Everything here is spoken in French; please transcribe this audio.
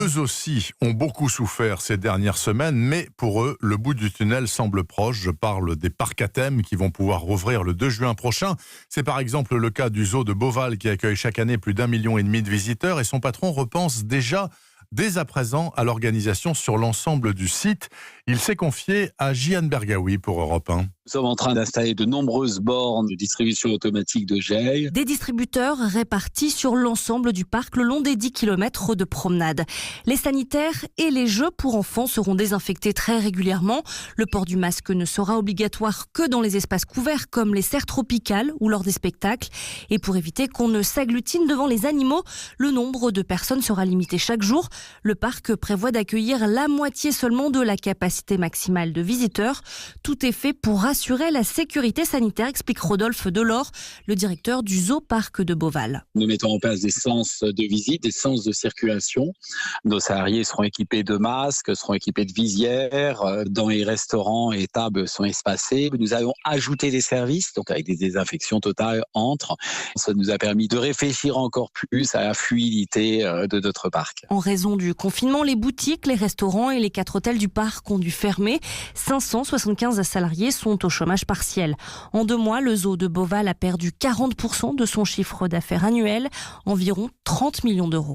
Eux aussi ont beaucoup souffert ces dernières semaines, mais pour eux, le bout du tunnel semble proche. Je parle des parcs à thème qui vont pouvoir rouvrir le 2 juin prochain. C'est par exemple le cas du zoo de Beauval qui accueille chaque année plus d'1,5 million de visiteurs et son patron repense déjà dès à présent à l'organisation sur l'ensemble du site. Il s'est confié à Jian Bergaoui pour Europe 1. Nous sommes en train d'installer de nombreuses bornes de distribution automatique de gel. Des distributeurs répartis sur l'ensemble du parc le long des 10 km de promenade. Les sanitaires et les jeux pour enfants seront désinfectés très régulièrement. Le port du masque ne sera obligatoire que dans les espaces couverts comme les serres tropicales ou lors des spectacles. Et pour éviter qu'on ne s'agglutine devant les animaux, le nombre de personnes sera limité chaque jour. Le parc prévoit d'accueillir la moitié seulement de la capacité maximale de visiteurs. Tout est fait pour assurer la sécurité sanitaire, explique Rodolphe Delors, le directeur du zoo parc de Beauval. Nous mettons en place des sens de visite, des sens de circulation. Nos salariés seront équipés de masques, seront équipés de visières. Dans les restaurants, les tables sont espacées. Nous allons ajouter des services, donc avec des désinfections totales entre. Ça nous a permis de réfléchir encore plus à la fluidité de notre parc. En raison du confinement, les boutiques, les restaurants et les 4 hôtels du parc ont dû fermer. 575 salariés sont au chômage partiel. En 2 mois, le zoo de Beauval a perdu 40% de son chiffre d'affaires annuel, environ 30 millions d'euros.